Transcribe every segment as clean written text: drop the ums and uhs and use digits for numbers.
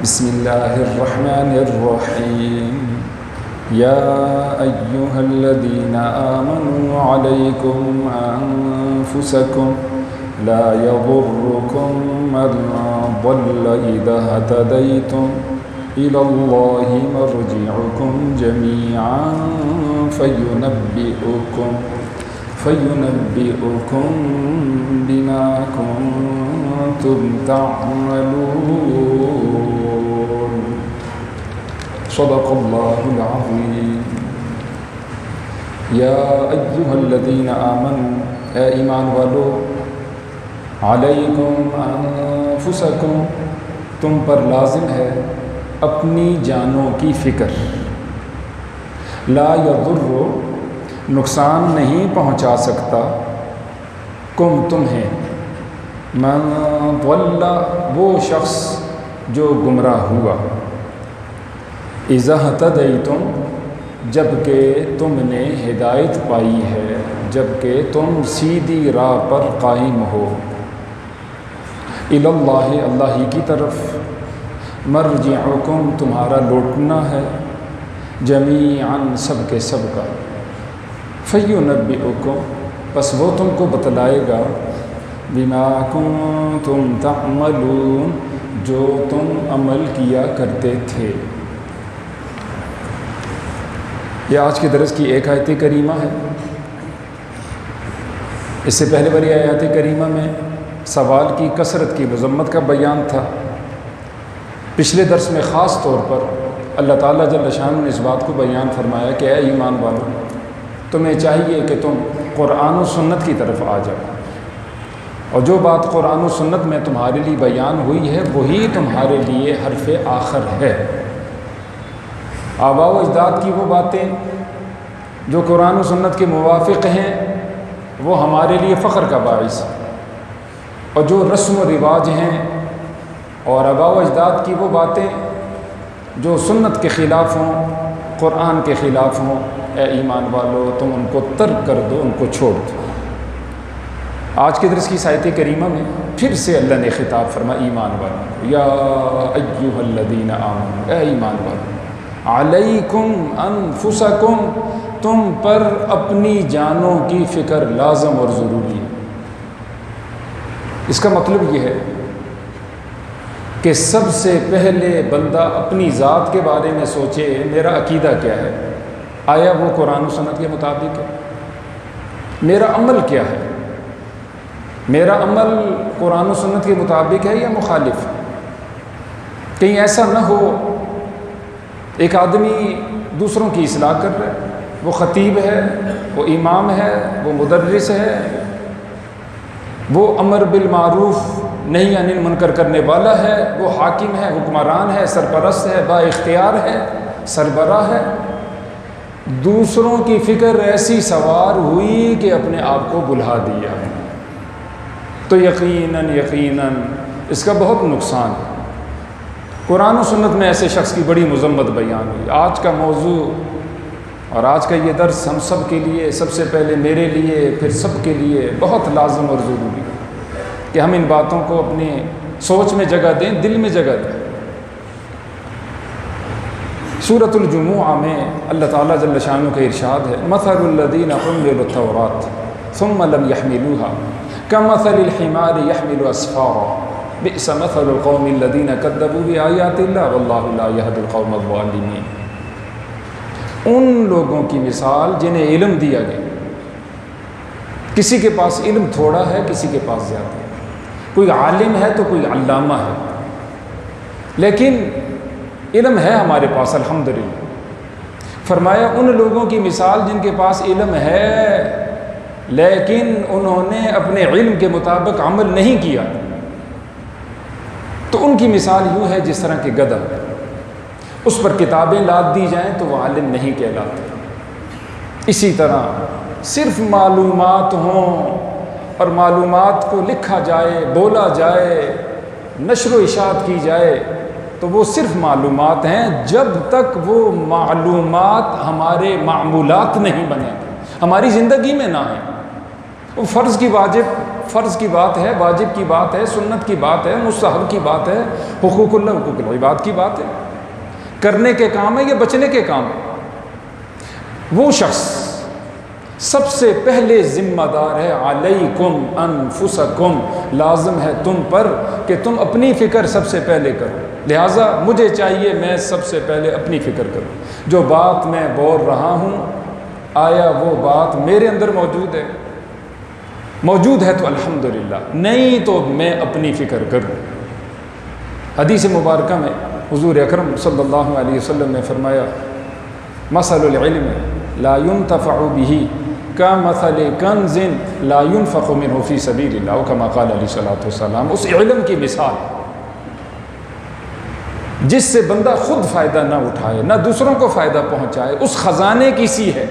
بسم الله الرحمن الرحيم يا أيها الذين آمنوا عليكم أنفسكم لا يضركم من ضل إذا اهتديتم إلى الله مرجعكم جميعا فينبئكم بما كنتم تعملون صدق الله العظيم يا أيها الذين آمنوا اے ایمان والو علیکم انفسکم تم پر لازم ہے اپنی جانوں کی فکر لا یضر نقصان نہیں پہنچا سکتا کم تمہیں من ضل وہ شخص جو گمراہ ہوا اذا اہتدیتم جب کہ تم نے ہدایت پائی ہے جب کہ تم سیدھی راہ پر قائم ہو الی اللہ اللہ ہی کی طرف مرجعکم تمہارا لوٹنا ہے جمیعاً سب کے سب کا فینبئکم پس وہ تم کو بتلائے گا بما کنتم تعملون جو تم عمل کیا کرتے تھے۔ یہ آج کے درس کی ایک آیت کریمہ ہے۔ اس سے پہلے والی آیات کریمہ میں سوال کی کثرت کی مذمت کا بیان تھا۔ پچھلے درس میں خاص طور پر اللہ تعالیٰ جل شانہ نے اس بات کو بیان فرمایا کہ اے ایمان والو تمہیں چاہیے کہ تم قرآن و سنت کی طرف آ جاؤ، اور جو بات قرآن و سنت میں تمہارے لیے بیان ہوئی ہے وہی تمہارے لیے حرف آخر ہے۔ آباء و اجداد کی وہ باتیں جو قرآن و سنت کے موافق ہیں وہ ہمارے لیے فخر کا باعث ہے، اور جو رسم و رواج ہیں اور آباء و اجداد کی وہ باتیں جو سنت کے خلاف ہوں، قرآن کے خلاف ہوں، اے ایمان والو تم ان کو ترک کر دو، ان کو چھوڑ دو۔ آج کے درس کی آیت کریمہ میں پھر سے اللہ نے خطاب فرمایا ایمان والو یا ایھا الذین آمنوا اے ایمان والو علیکم انفسکم تم پر اپنی جانوں کی فکر لازم اور ضروری ہے۔ اس کا مطلب یہ ہے کہ سب سے پہلے بندہ اپنی ذات کے بارے میں سوچے میرا عقیدہ کیا ہے، آیا وہ قرآن و سنت کے مطابق ہے؟ میرا عمل کیا ہے؟ میرا عمل قرآن و سنت کے مطابق ہے یا مخالف ہے؟ کہیں ایسا نہ ہو ایک آدمی دوسروں کی اصلاح کر رہا ہے، وہ خطیب ہے، وہ امام ہے، وہ مدرس ہے، وہ امر بالمعروف نہی عن المنکر کرنے والا ہے، وہ حاکم ہے، حکمران ہے، سرپرست ہے، با اختیار ہے، سربراہ ہے، دوسروں کی فکر ایسی سوار ہوئی کہ اپنے آپ کو بھلا دیا ہے، تو یقیناً اس کا بہت نقصان ہے۔ قرآن و سنت میں ایسے شخص کی بڑی مذمت بیان ہوئی۔ آج کا موضوع اور آج کا یہ درس ہم سب کے لیے، سب سے پہلے میرے لیے پھر سب کے لیے بہت لازم اور ضروری ہے کہ ہم ان باتوں کو اپنی سوچ میں جگہ دیں، دل میں جگہ دیں۔ سورۃ الجمعہ میں اللہ تعالیٰ جل شانہ کا ارشاد ہے مثل الذین حملوا التوراۃ ثم لم يحملوها كمثل الحمار يحمل اسفارا بئس مثل القوم الذین کذبوا بآیات اللہ واللہ لا یہدی القوم الظالمین۔ ان لوگوں کی مثال جنہیں علم دیا گیا، کسی کے پاس علم تھوڑا ہے، کسی کے پاس زیادہ ہے، کوئی عالم ہے تو کوئی علامہ ہے، لیکن علم ہے ہمارے پاس الحمدللہ۔ فرمایا ان لوگوں کی مثال جن کے پاس علم ہے لیکن انہوں نے اپنے علم کے مطابق عمل نہیں کیا، تو ان کی مثال یوں ہے جس طرح کہ گدھا، اس پر کتابیں لاد دی جائیں تو وہ عالم نہیں کہلاتے۔ اسی طرح صرف معلومات ہوں اور معلومات کو لکھا جائے، بولا جائے، نشر و اشاعت کی جائے تو وہ صرف معلومات ہیں جب تک وہ معلومات ہمارے معمولات نہیں بنے، ہماری زندگی میں نہ آئیں۔ وہ فرض فرض کی بات ہے، واجب کی بات ہے، سنت کی بات ہے، مستحب کی بات ہے، حقوق اللہ، حقوق العباد کی بات ہے، کرنے کے کام ہے یا بچنے کے کام ہے۔ وہ شخص سب سے پہلے ذمہ دار ہے، علیکم انفسکم، لازم ہے تم پر کہ تم اپنی فکر سب سے پہلے کرو۔ لہٰذا مجھے چاہیے میں سب سے پہلے اپنی فکر کروں۔ جو بات میں بول رہا ہوں آیا وہ بات میرے اندر موجود ہے؟ موجود ہے تو الحمدللہ، نہیں تو میں اپنی فکر کروں۔ حدیث مبارکہ میں حضور اکرم صلی اللہ علیہ وسلم نے فرمایا، مثل العلم لا ينتفع به كمثل کنز لا ينفق منه في سبيل الله، كما قال علیہ الصلوۃ والسلام۔ اس علم کی مثال جس سے بندہ خود فائدہ نہ اٹھائے، نہ دوسروں کو فائدہ پہنچائے، اس خزانے کی سی ہے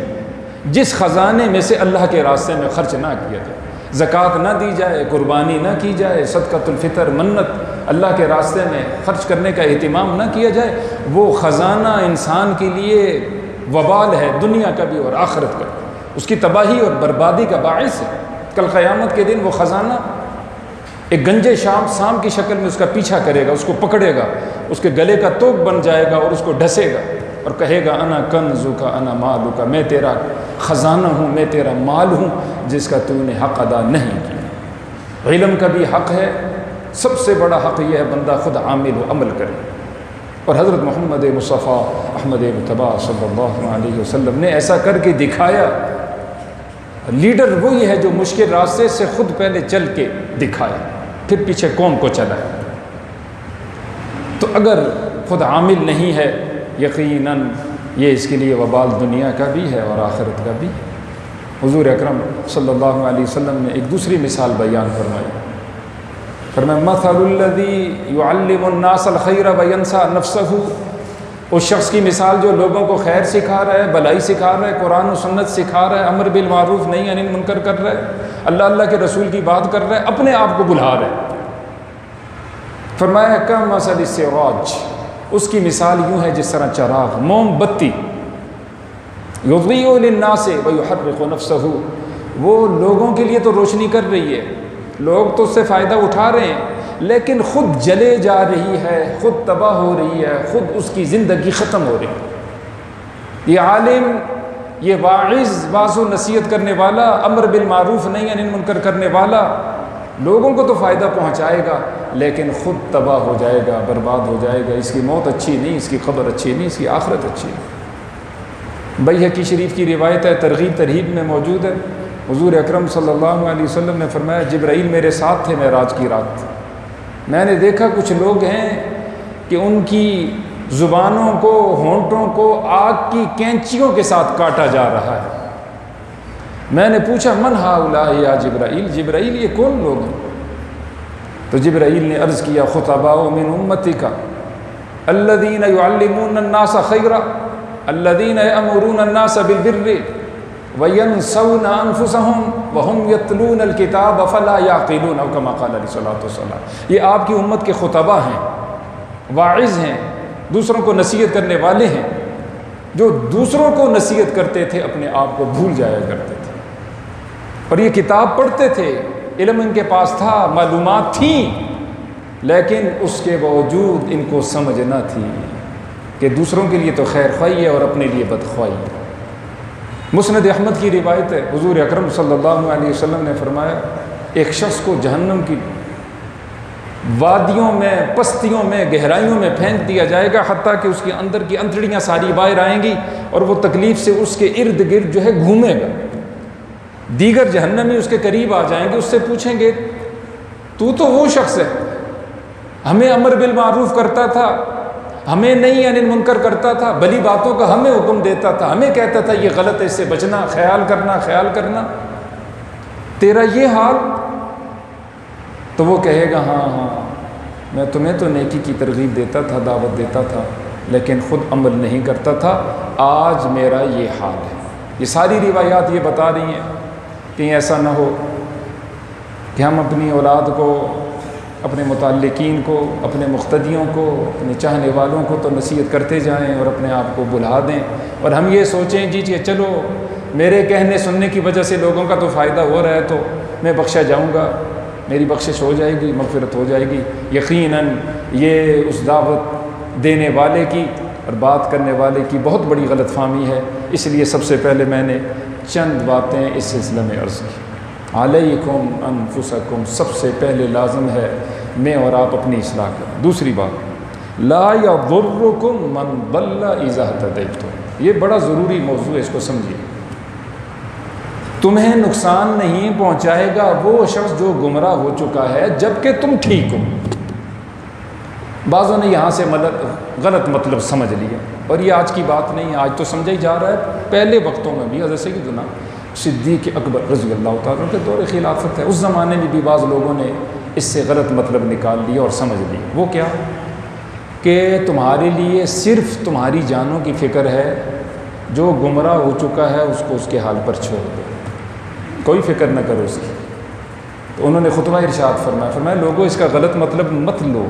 جس خزانے میں سے اللہ کے راستے میں خرچ نہ کیا جائے، زکوٰۃ نہ دی جائے، قربانی نہ کی جائے، صدقۃ الفطر، منت، اللہ کے راستے میں خرچ کرنے کا اہتمام نہ کیا جائے، وہ خزانہ انسان کے لیے وبال ہے، دنیا کا بھی اور آخرت کا بھی، اس کی تباہی اور بربادی کا باعث ہے۔ کل قیامت کے دن وہ خزانہ ایک گنجے سام کی شکل میں اس کا پیچھا کرے گا، اس کو پکڑے گا، اس کے گلے کا توق بن جائے گا اور اس کو ڈھسے گا اور کہے گا انا کنزک انا مالک، میں تیرا خزانہ ہوں، میں تیرا مال ہوں جس کا تو نے حق ادا نہیں کیا۔ علم کا بھی حق ہے، سب سے بڑا حق یہ ہے بندہ خود عامل و عمل کرے، اور حضرت محمد مصطفیٰ احمد مجتبیٰ صلی اللہ علیہ وسلم نے ایسا کر کے دکھایا۔ لیڈر وہی ہے جو مشکل راستے سے خود پہلے چل کے دکھائے، پھر پیچھے قوم کو چلائے۔ تو اگر خود عامل نہیں ہے، یقیناً یہ اس کے لیے وبال دنیا کا بھی ہے اور آخرت کا بھی۔ حضور اکرم صلی اللہ علیہ وسلم نے ایک دوسری مثال بیان فرمائی، فرمایا مثل الذی یعلم الناس الخیر وینسى نفسہ، اس شخص کی مثال جو لوگوں کو خیر سکھا رہا ہے، بھلائی سکھا رہا ہے، قرآن و سنت سکھا رہا ہے، امر بالمعروف نہی عن المنکر کر رہا ہے، اللہ کے رسول کی بات کر رہا ہے، اپنے آپ کو بھلا رہا ہے۔ فرمایا کمثل السراج، اس کی مثال یوں ہے جس طرح چراغ، موم بتی، یضیء للناس ویحرق نفسہ، وہ لوگوں کے لیے تو روشنی کر رہی ہے، لوگ تو اس سے فائدہ اٹھا رہے ہیں، لیکن خود جلے جا رہی ہے، خود تباہ ہو رہی ہے، خود اس کی زندگی ختم ہو رہی ہے۔ یہ عالم، یہ واعظ، واعظ و نصیحت کرنے والا، امر بالمعروف نہی عن المنکر کرنے والا، لوگوں کو تو فائدہ پہنچائے گا لیکن خود تباہ ہو جائے گا، برباد ہو جائے گا، اس کی موت اچھی نہیں، اس کی قبر اچھی نہیں، اس کی آخرت اچھی نہیں۔ بیہقی شریف کی روایت ہے، ترغیب ترہیب میں موجود ہے، حضور اکرم صلی اللہ علیہ وسلم نے فرمایا جبرائیل میرے ساتھ تھے معراج کی رات، میں نے دیکھا کچھ لوگ ہیں کہ ان کی زبانوں کو، ہونٹوں کو آگ کی کینچیوں کے ساتھ کاٹا جا رہا ہے۔ میں نے پوچھا من ہؤلاء یا جبرائیل، جبرائیل یہ کون لوگ ہیں؟ تو جبرائیل نے عرض کیا خطباء من امتک الذین یعلمون الناس خیرا الذین یأمرون الناس بالبر وینسون انفسهم وهم یتلون الکتاب فلا یعقلون، او کما قال علیہ الصلوۃ والسلام۔ یہ آپ کی امت کے خطباء ہیں، واعظ ہیں، دوسروں کو نصیحت کرنے والے ہیں، جو دوسروں کو نصیحت کرتے تھے اپنے آپ کو بھول جایا کرتے تھے، اور یہ کتاب پڑھتے تھے، علم ان کے پاس تھا، معلومات تھیں، لیکن اس کے باوجود ان کو سمجھ نہ تھی کہ دوسروں کے لیے تو خیر خواہی ہے اور اپنے لیے بدخواہی ہے۔ مسند احمد کی روایت ہے، حضور اکرم صلی اللہ علیہ وسلم نے فرمایا ایک شخص کو جہنم کی وادیوں میں، پستیوں میں، گہرائیوں میں پھینک دیا جائے گا، حتیٰ کہ اس کے اندر کی انتڑیاں ساری باہر آئیں گی اور وہ تکلیف سے اس کے ارد گرد جو ہے گھومے گا۔ دیگر جہنمی اس کے قریب آ جائیں گے، اس سے پوچھیں گے تو وہ شخص ہے، ہمیں امر بالمعروف کرتا تھا، ہمیں نہیں عن المنکر کرتا تھا، بھلی باتوں کا ہمیں حکم دیتا تھا، ہمیں کہتا تھا یہ غلط ہے، اس سے بچنا، خیال کرنا، تیرا یہ حال؟ تو وہ کہے گا ہاں میں تمہیں تو نیکی کی ترغیب دیتا تھا، دعوت دیتا تھا، لیکن خود عمل نہیں کرتا تھا، آج میرا یہ حال ہے۔ یہ ساری روایات یہ بتا رہی ہیں کہ ایسا نہ ہو کہ ہم اپنی اولاد کو، اپنے متعلقین کو، اپنے مقتدیوں کو، اپنے چاہنے والوں کو تو نصیحت کرتے جائیں اور اپنے آپ کو بھلا دیں، اور ہم یہ سوچیں جی چلو میرے کہنے سننے کی وجہ سے لوگوں کا تو فائدہ ہو رہا ہے تو میں بخشا جاؤں گا، میری بخشش ہو جائے گی، مغفرت ہو جائے گی۔ یقیناً یہ اس دعوت دینے والے کی اور بات کرنے والے کی بہت بڑی غلط فہمی ہے، اس لیے سب سے پہلے میں نے چند باتیں اس سلسلے میں عرض کی۔ علیکم انفسکم، سب سے پہلے لازم ہے میں اور آپ اپنی اصلاح کریں۔ دوسری بات، لا یضرکم من ضل اذا اہتدیتم، یہ بڑا ضروری موضوع ہے، اس کو سمجھیے۔ تمہیں نقصان نہیں پہنچائے گا وہ شخص جو گمراہ ہو چکا ہے جبکہ تم ٹھیک ہو۔ بعضوں نے یہاں سے غلط مطلب سمجھ لیا، اور یہ آج کی بات نہیں ہے، آج تو سمجھا ہی جا رہا ہے۔ پہلے وقتوں میں بھی حضرت سیدنا صدیق اکبر رضی اللہ تعالیٰ کے دور خلافت ہے، اس زمانے میں بھی بعض لوگوں نے اس سے غلط مطلب نکال لیا اور سمجھ لیا۔ وہ کیا کہ تمہارے لیے صرف تمہاری جانوں کی فکر ہے، جو گمراہ ہو چکا ہے اس کو اس کے حال پر چھوڑ دو، کوئی فکر نہ کرو اس کی۔ تو انہوں نے خطبہ ارشاد فرمایا لوگوں اس کا غلط مطلب مت لو،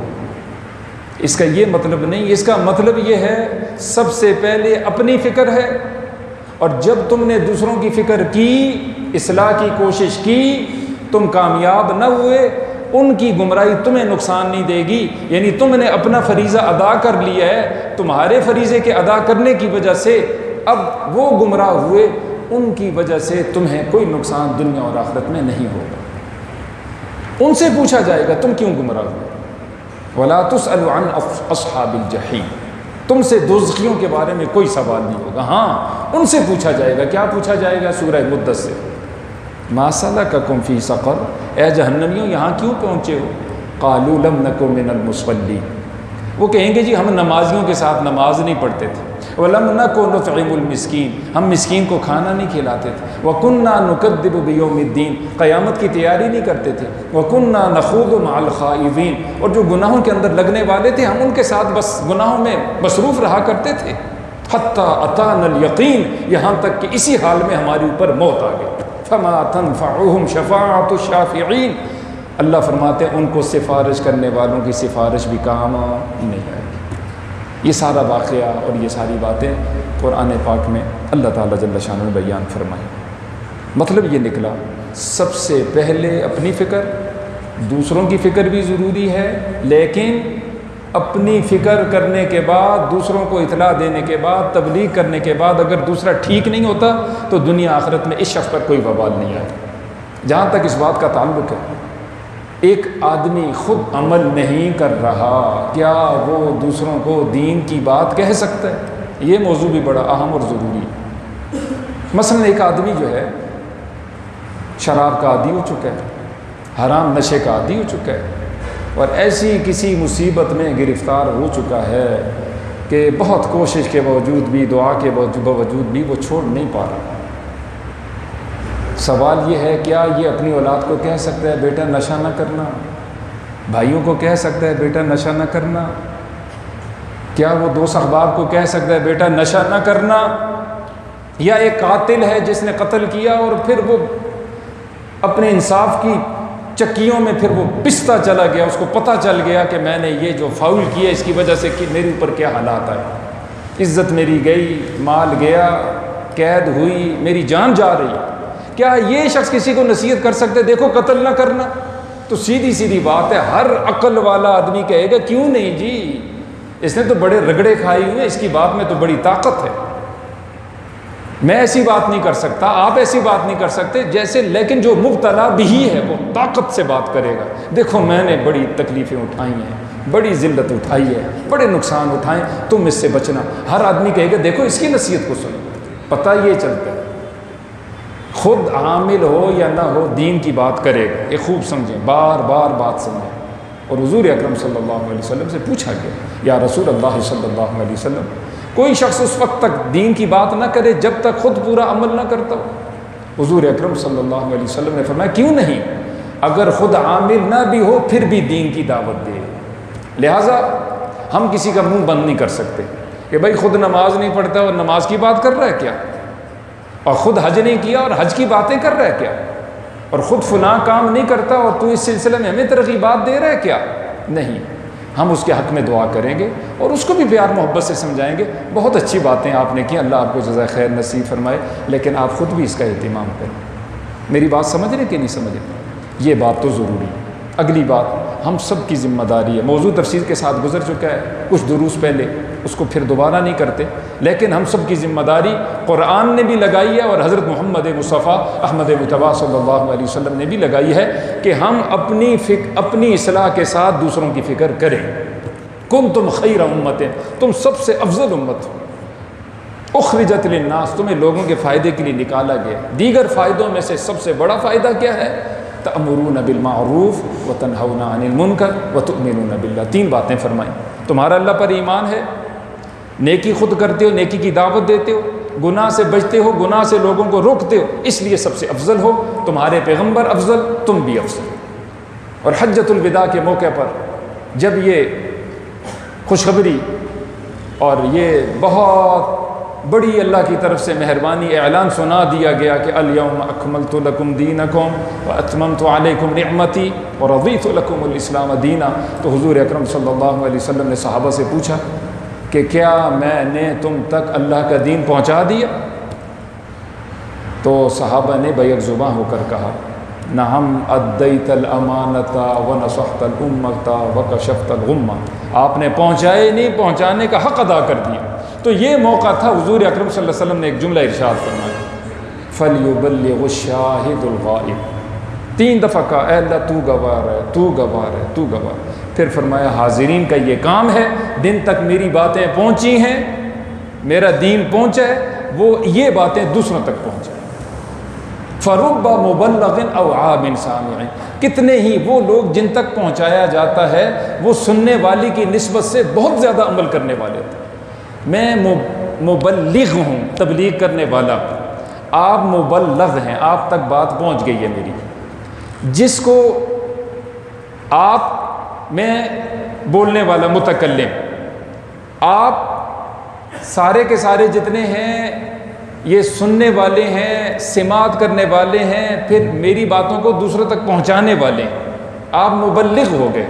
اس کا یہ مطلب نہیں، اس کا مطلب یہ ہے سب سے پہلے اپنی فکر ہے، اور جب تم نے دوسروں کی فکر کی، اصلاح کی کوشش کی، تم کامیاب نہ ہوئے، ان کی گمراہی تمہیں نقصان نہیں دے گی، یعنی تم نے اپنا فریضہ ادا کر لیا ہے، تمہارے فریضے کے ادا کرنے کی وجہ سے اب وہ گمراہ ہوئے، ان کی وجہ سے تمہیں کوئی نقصان دنیا اور آخرت میں نہیں ہوگا۔ ان سے پوچھا جائے گا تم کیوں گمراہ ہوئے؟ وَلَا تُسْأَلُ عَنْ أَصْحَابِ الْجَحِيمِ، تم سے دوزخیوں کے بارے میں کوئی سوال نہیں ہوگا۔ ہاں ان سے پوچھا جائے گا، کیا پوچھا جائے گا؟ سورہ مدثر، مَا سَلَكَكُمْ فِي سَقَرَ، اے جہنمیوں یہاں کیوں پہنچے ہو؟ قَالُوا لَمْ نَكُ مِنَ الْمُصَلِّينَ، وہ کہیں گے جی ہم نمازیوں کے ساتھ نماز نہیں پڑھتے تھے۔ وَلَمْ نَكُ نُطْعِمُ الْمِسْكِينَ، ہم مسکین کو کھانا نہیں کھلاتے تھے۔ وَكُنَّا نُكَذِّبُ بِيَوْمِ الدِّينِ، قیامت کی تیاری نہیں کرتے تھے۔ وَكُنَّا نَخُوضُ مَعَ الْخَائِضِينَ، اور جو گناہوں کے اندر لگنے والے تھے ہم ان کے ساتھ بس گناہوں میں مصروف رہا کرتے تھے۔ حَتَّى أَتَانَا الْيَقِينَ، یہاں تک کہ اسی حال میں ہمارے اوپر موت آ گئی۔ فَمَا تَنفَعُهُمْ شَفَاعَةُ الشَّافِعِينَ، اللہ فرماتے ہیں ان کو سفارش کرنے والوں کی سفارش بھی کام نہیں آئے گی۔ یہ سارا واقعہ اور یہ ساری باتیں قرآن پاک میں اللہ تعالیٰ جل شانہ نے بیان فرمائی۔ مطلب یہ نکلا سب سے پہلے اپنی فکر، دوسروں کی فکر بھی ضروری ہے، لیکن اپنی فکر کرنے کے بعد، دوسروں کو اطلاع دینے کے بعد، تبلیغ کرنے کے بعد اگر دوسرا ٹھیک نہیں ہوتا تو دنیا آخرت میں اس شخص پر کوئی وبال نہیں آئے۔ جہاں تک اس بات کا تعلق ہے، ایک آدمی خود عمل نہیں کر رہا، کیا وہ دوسروں کو دین کی بات کہہ سکتا ہے؟ یہ موضوع بھی بڑا اہم اور ضروری ہے۔ مثلا ایک آدمی جو ہے شراب کا عادی ہو چکا ہے، حرام نشے کا عادی ہو چکا ہے، اور ایسی کسی مصیبت میں گرفتار ہو چکا ہے کہ بہت کوشش کے باوجود بھی، دعا کے باوجود بھی وہ چھوڑ نہیں پا رہا۔ سوال یہ ہے کیا یہ اپنی اولاد کو کہہ سکتا ہے بیٹا نشہ نہ کرنا؟ بھائیوں کو کہہ سکتا ہے بیٹا نشہ نہ کرنا؟ کیا وہ دوست احباب کو کہہ سکتا ہے بیٹا نشہ نہ کرنا؟ یا ایک قاتل ہے جس نے قتل کیا اور پھر وہ اپنے انصاف کی چکیوں میں پھر وہ پستا چلا گیا، اس کو پتہ چل گیا کہ میں نے یہ جو فاؤل کیا اس کی وجہ سے کہ میرے اوپر کیا حالات آئے، عزت میری گئی، مال گیا، قید ہوئی، میری جان جا رہی۔ کیا یہ شخص کسی کو نصیحت کر سکتے دیکھو قتل نہ کرنا؟ تو سیدھی سیدھی بات ہے، ہر عقل والا آدمی کہے گا کیوں نہیں جی، اس نے تو بڑے رگڑے کھائے ہوئے، اس کی بات میں تو بڑی طاقت ہے، میں ایسی بات نہیں کر سکتا، آپ ایسی بات نہیں کر سکتے جیسے۔ لیکن جو مبتلا بھی ہے وہ طاقت سے بات کرے گا، دیکھو میں نے بڑی تکلیفیں اٹھائی ہیں، بڑی ذلت اٹھائی ہے، بڑے نقصان اٹھائے، تم اس سے بچنا۔ ہر آدمی کہے گا دیکھو اس کی نصیحت کو سنو، پتہ یہ چلتا ہے خود عامل ہو یا نہ ہو دین کی بات کرے گا۔ یہ خوب سمجھیں، بار بار بات سمجھیں۔ اور حضور اکرم صلی اللہ علیہ وسلم سے پوچھا گیا یا رسول اللہ صلی اللہ علیہ وسلم، کوئی شخص اس وقت تک دین کی بات نہ کرے جب تک خود پورا عمل نہ کرتا ہو؟ حضور اکرم صلی اللہ علیہ وسلم نے فرمایا کیوں نہیں، اگر خود عامل نہ بھی ہو پھر بھی دین کی دعوت دے۔ لہٰذا ہم کسی کا منہ بند نہیں کر سکتے کہ بھائی خود نماز نہیں پڑھتا اور نماز کی بات کر رہا ہے کیا، اور خود حج نہیں کیا اور حج کی باتیں کر رہا ہے کیا، اور خود فلاں کام نہیں کرتا اور تو اس سلسلے میں ہمیں ترغیبات دے رہا ہے کیا؟ نہیں، ہم اس کے حق میں دعا کریں گے اور اس کو بھی پیار محبت سے سمجھائیں گے، بہت اچھی باتیں آپ نے کی، اللہ آپ کو جزائے خیر نصیب فرمائے، لیکن آپ خود بھی اس کا اہتمام کریں۔ میری بات سمجھ رہے کہ نہیں سمجھ رہے؟ یہ بات تو ضروری ہے۔ اگلی بات ہم سب کی ذمہ داری ہے، موضوع تفصیل کے ساتھ گزر چکا ہے کچھ دروس پہلے، اس کو پھر دوبارہ نہیں کرتے، لیکن ہم سب کی ذمہ داری قرآن نے بھی لگائی ہے اور حضرت محمد مصطفیٰ احمد مجتبیٰ صلی اللہ علیہ وسلم نے بھی لگائی ہے کہ ہم اپنی اصلاح کے ساتھ دوسروں کی فکر کریں۔ کنتم خیر امت، تم سب سے افضل امت ہو، اخرجت للناس، تمہیں لوگوں کے فائدے کے لیے نکالا گیا۔ دیگر فائدوں میں سے سب سے بڑا فائدہ کیا ہے؟ تأمرون بالمعروف وتنہون عن المنکر وتؤمنون باللہ، 3 باتیں فرمائیں۔ تمہارا اللہ پر ایمان ہے، نیکی خود کرتے ہو، نیکی کی دعوت دیتے ہو، گناہ سے بچتے ہو، گناہ سے لوگوں کو روکتے ہو، اس لیے سب سے افضل ہو، تمہارے پیغمبر افضل، تم بھی افضل۔ اور حجۃ الوداع کے موقع پر جب یہ خوشخبری اور یہ بہت بڑی اللہ کی طرف سے مہربانی اعلان سنا دیا گیا کہ الیوم اکملت لکم دینکم واتممت علیکم نعمتی ورضیت لکم الاسلام دینا، تو حضور اکرم صلی اللہ علیہ وسلم نے صحابہ سے پوچھا کہ کیا میں نے تم تک اللہ کا دین پہنچا دیا؟ تو صحابہ نے بیک زباں ہو کر کہا نعم ادیت الامانۃ ونصحت الامۃ وکشفت الغمہ، آپ نے پہنچائے نہیں، پہنچانے کا حق ادا کر دیا۔ تو یہ موقع تھا، حضور اکرم صلی اللہ علیہ وسلم نے ایک جملہ ارشاد فرمایا فَلْيُبَلِّغُ الشَّاهِدُ الْغَائِبُ، 3 دفعہ کہا اے اللہ تو گواہ ہے، تو گواہ ہے، تو گواہ۔ پھر فرمایا حاضرین کا یہ کام ہے، دن تک میری باتیں پہنچی ہیں، میرا دین پہنچا ہے، وہ یہ باتیں دوسروں تک پہنچائیں۔ فَرُبَّ مُبَلَّغٍ أَوْ عَامٍ سَامِعٍ، کتنے ہی وہ لوگ جن تک پہنچایا جاتا ہے وہ سننے والی کی نسبت سے بہت زیادہ عمل کرنے والے تھے۔ میں مبلغ ہوں، تبلیغ کرنے والا، آپ مبلغ ہیں، آپ تک بات پہنچ گئی ہے میری۔ جس کو آپ، میں بولنے والا متکلم، آپ سارے کے سارے جتنے ہیں یہ سننے والے ہیں، سماعت کرنے والے ہیں، پھر میری باتوں کو دوسروں تک پہنچانے والے ہیں، آپ مبلغ ہو گئے۔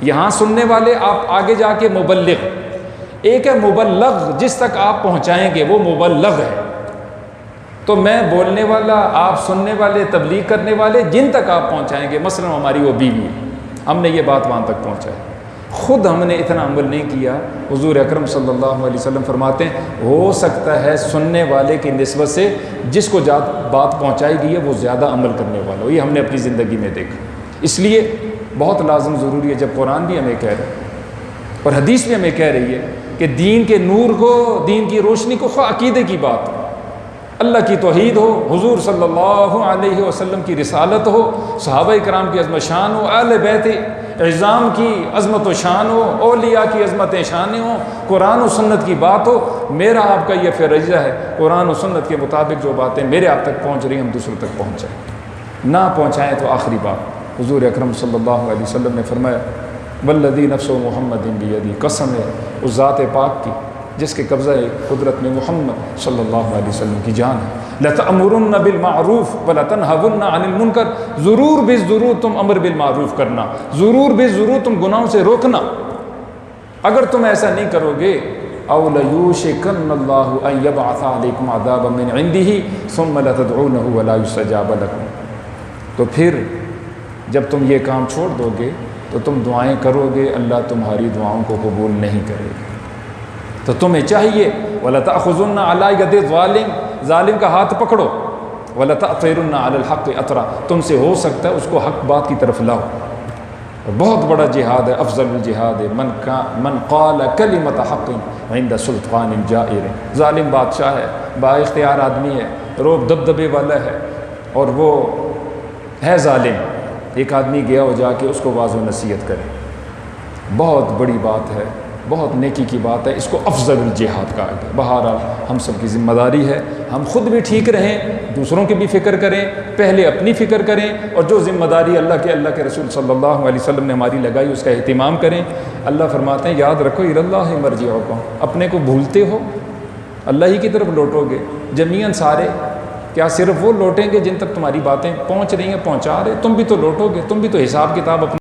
یہاں سننے والے، آپ آگے جا کے مبلغ۔ ایک ہے مبلغ، جس تک آپ پہنچائیں گے وہ مبلغ ہے۔ تو میں بولنے والا، آپ سننے والے، تبلیغ کرنے والے، جن تک آپ پہنچائیں گے، مثلا ہماری وہ بیوی ہے، ہم نے یہ بات وہاں تک پہنچائی، خود ہم نے اتنا عمل نہیں کیا۔ حضور اکرم صلی اللہ علیہ وسلم فرماتے ہیں ہو سکتا ہے سننے والے کی نسبت سے جس کو بات پہنچائی گئی ہے وہ زیادہ عمل کرنے والا ہو، یہ ہم نے اپنی زندگی میں دیکھا۔ اس لیے بہت لازم ضروری ہے، جب قرآن بھی ہمیں کہہ رہا ہے اور حدیث بھی ہمیں کہہ رہی ہے کہ دین کے نور کو، دین کی روشنی کو، خواہ عقیدے کی بات ہو، اللہ کی توحید ہو، حضور صلی اللہ علیہ وسلم کی رسالت ہو، صحابہ کرام کی عظمت شان ہو، اہل بیت اعظام کی عظمت و شان ہو، اولیاء کی عظمت شانیں ہوں، قرآن و سنت کی بات ہو، میرا آپ کا یہ فریضہ ہے قرآن و سنت کے مطابق جو باتیں میرے آپ تک پہنچ رہی ہیں ہم دوسروں تک پہنچائیں، نہ پہنچائیں تو آخری بات۔ حضور اکرم صلی اللہ علیہ وسلم نے فرمایا والذی نفس محمد بیدی، قسم ہے اس ذات پاک کی جس کے قبضہ قدرت میں محمد صلی اللہ علیہ وسلم کی جان ہے، لَتَأْمُرُنَّ بِالْمَعْرُوفِ وَلَتَنْهَوُنَّ عَنِ الْمُنْكَرِ، ضرور بے ضرور تم امر بالمعروف کرنا، ضرور بے ضرور تم گناہوں سے روکنا۔ اگر تم ایسا نہیں کرو گے أَوْ لَيُوشِكَنَّ اللَّهُ أَن يَبْعَثَ عَلَيْكُمْ عَذَابًا مِّنْ عِنْدِهِ ثُمَّ لَتَدْعُونَهُ وَلَا يُسْتَجَابَ لَكُمْ، تو پھر جب تم یہ کام چھوڑ دو گے تو تم دعائیں کرو گے، اللہ تمہاری دعاؤں کو قبول نہیں کرے گا۔ تو تمہیں چاہیے وَلَتَأْخُذُنَّ عَلَىٰ يَدِ الظَّالِمِ، ظالم کا ہاتھ پکڑو، وَلَتَأْطِرُنَّ عَلَى الْحَقِّ أَطْرًا، تم سے ہو سکتا ہے اس کو حق بات کی طرف لاؤ۔ بہت بڑا جہاد ہے، افضل الجہاد ہے من قال کلمۃ حق عند سلطان جائر، ظالم بادشاہ ہے، با اختیار آدمی ہے، روب دبدبے والا ہے اور وہ ہے ظالم، ایک آدمی گیا ہو جا کے اس کو واعظ و نصیحت کرے، بہت بڑی بات ہے، بہت نیکی کی بات ہے، اس کو افضل الجہاد کہا گیا۔ بہرحال ہم سب کی ذمہ داری ہے ہم خود بھی ٹھیک رہیں، دوسروں کی بھی فکر کریں، پہلے اپنی فکر کریں، اور جو ذمہ داری اللہ کے رسول صلی اللہ علیہ وسلم نے ہماری لگائی اس کا اہتمام کریں۔ اللہ فرماتے ہیں یاد رکھو الی اللہ مرجعکم، اپنے کو بھولتے ہو اللہ ہی کی طرف لوٹو گے جمیعاً سارے، کیا صرف وہ لوٹیں گے جن تک تمہاری باتیں پہنچ رہی ہیں، پہنچا رہے، تم بھی تو لوٹو گے، تم بھی تو حساب کتاب اپنا